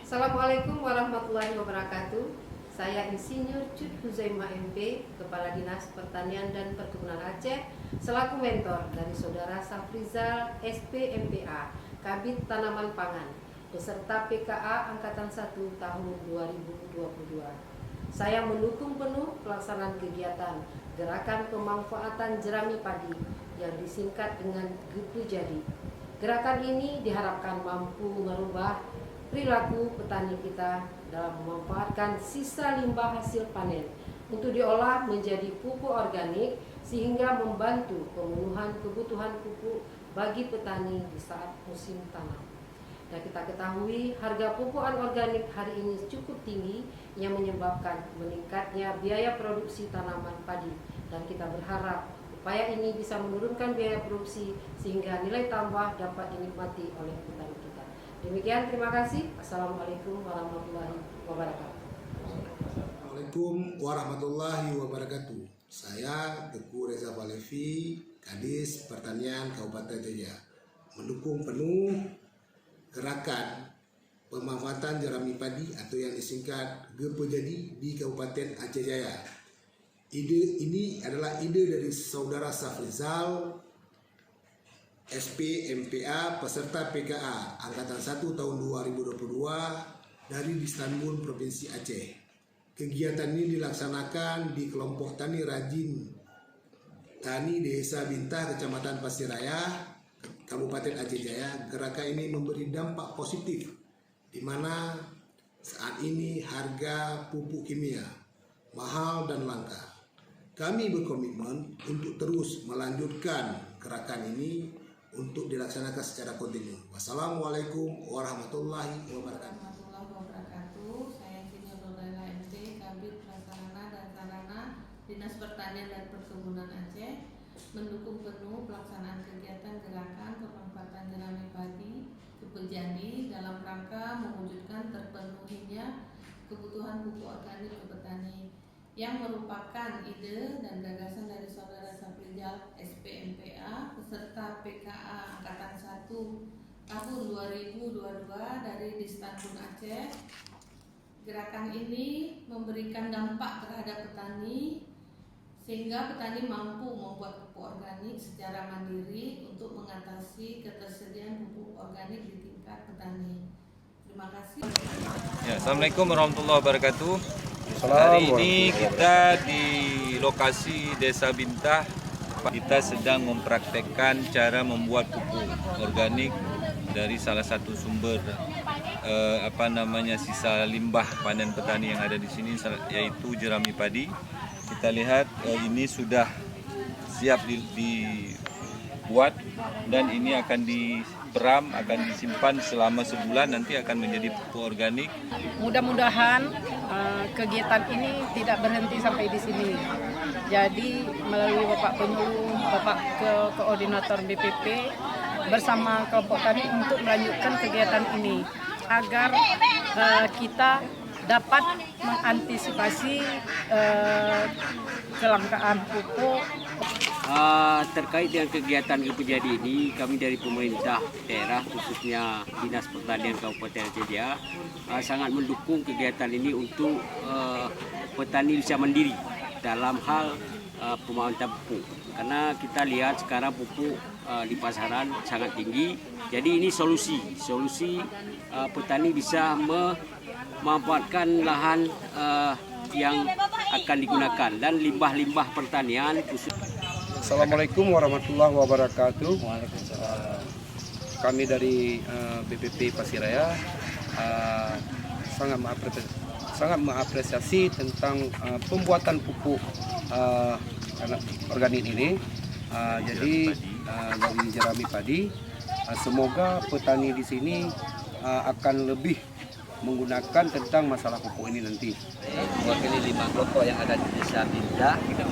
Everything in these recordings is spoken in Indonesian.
Assalamualaikum warahmatullahi wabarakatuh. Saya Insinyur Cut Huzaimah MP, Kepala Dinas Pertanian dan Perkebunan Aceh, selaku mentor dari Saudara Safrizal SPMPA, Kabid Tanaman Pangan, beserta PKA Angkatan 1 tahun 2022. Saya mendukung penuh pelaksanaan kegiatan Gerakan Pemanfaatan Jerami Padi yang disingkat dengan GPJADI. Gerakan ini diharapkan mampu merubah perilaku petani kita dalam memanfaatkan sisa limbah hasil panen untuk diolah menjadi pupuk organik sehingga membantu pemenuhan kebutuhan pupuk bagi petani di saat musim tanam. Dan kita ketahui harga pupuk organik hari ini cukup tinggi yang menyebabkan meningkatnya biaya produksi tanaman padi, dan kita berharap upaya ini bisa menurunkan biaya produksi sehingga nilai tambah dapat dinikmati oleh petani kita. Demikian, terima kasih. Assalamualaikum warahmatullahi wabarakatuh. Assalamualaikum warahmatullahi wabarakatuh. Saya Teguh Reza Balevi, Kadis Pertanian Kabupaten Teja, mendukung penuh gerakan pemanfaatan jerami padi atau yang disingkat GPJADI di Kabupaten Aceh Jaya. Ide ini adalah ide dari Saudara Safrizal SPMPA peserta PKA Angkatan 1 tahun 2022 dari Istanbul, Provinsi Aceh. Kegiatan ini dilaksanakan di kelompok tani rajin Tani Desa Bintah, Kecamatan Pasir Raya, Kabupaten Aceh Jaya. Gerakan ini memberi dampak positif di mana saat ini harga pupuk kimia mahal dan langka. Kami berkomitmen untuk terus melanjutkan gerakan ini untuk dilaksanakan secara kontinu. Wassalamualaikum warahmatullahi wabarakatuh. Saya Insinyur Nurlela MP, Kabid Prasarana dan Sarana Dinas Pertanian dan Perkebunan Aceh, mendukung penuh pelaksanaan kegiatan gerakan pemanfaatan jerami padi GPJADI dalam rangka mewujudkan terpenuhinya kebutuhan pupuk organik ke petani, yang merupakan ide dan gagasan dari Saudara Safrizal SPMPA beserta PKA Angkatan 1 tahun 2022 dari Distanbun Aceh. Gerakan ini memberikan dampak terhadap petani sehingga petani mampu membuat pupuk organik secara mandiri untuk mengatasi ketersediaan pupuk organik di tingkat petani. Terima kasih. Ya, Assalamualaikum warahmatullahi wabarakatuh. Hari ini kita di lokasi Desa Bintah. Kita sedang mempraktekkan cara membuat pupuk organik dari salah satu sumber sisa limbah panen petani yang ada di sini, yaitu jerami padi. Kita lihat ini sudah siap dibuat dan ini akan diperam, akan disimpan selama sebulan, nanti akan menjadi pupuk organik. Mudah-mudahan kegiatan ini tidak berhenti sampai di sini. Jadi melalui Bapak Penyuluh, Bapak Koordinator BPP bersama kelompok tani untuk melanjutkan kegiatan ini agar kita dapat mengantisipasi kelangkaan pupuk. Terkait dengan kegiatan Ipujadi ini, kami dari pemerintah daerah khususnya Dinas Pertanian Kabupaten Aceh sangat mendukung kegiatan ini untuk petani bisa mandiri dalam hal pemantauan pupuk. Karena kita lihat sekarang pupuk di pasaran sangat tinggi, jadi ini solusi petani bisa memanfaatkan lahan yang akan digunakan dan limbah-limbah pertanian khusus. Assalamualaikum warahmatullahi wabarakatuh. Kami dari BPP Pasiraya sangat mengapresiasi tentang pembuatan pupuk organik ini. Jadi dari jerami padi, semoga petani di sini akan lebih menggunakan tentang masalah pupuk ini nanti. Mewakili 5 kelompok yang ada di Desa Bintah, dengan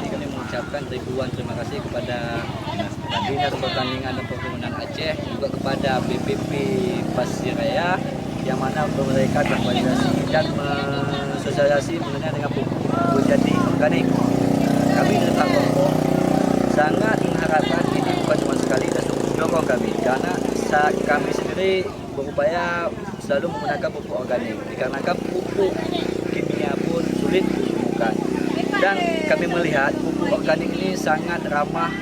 ini kami mengucapkan ribuan terima kasih kepada Dinas Pertanian dan Perkebunan Aceh, juga kepada BPP Pasiraya yang mana mereka berkoordinasi dan mensosialisasi mengenai dengan pupuk jadi organik. Kami dari kelompok sangat mengharapkan ini bukan cuma sekali dan mendorong kami, karena kami sendiri berupaya selalu menggunakan pupuk organik dikarenakan pupuk kimia pun sulit ditemukan, dan kami melihat pupuk organik ini sangat ramah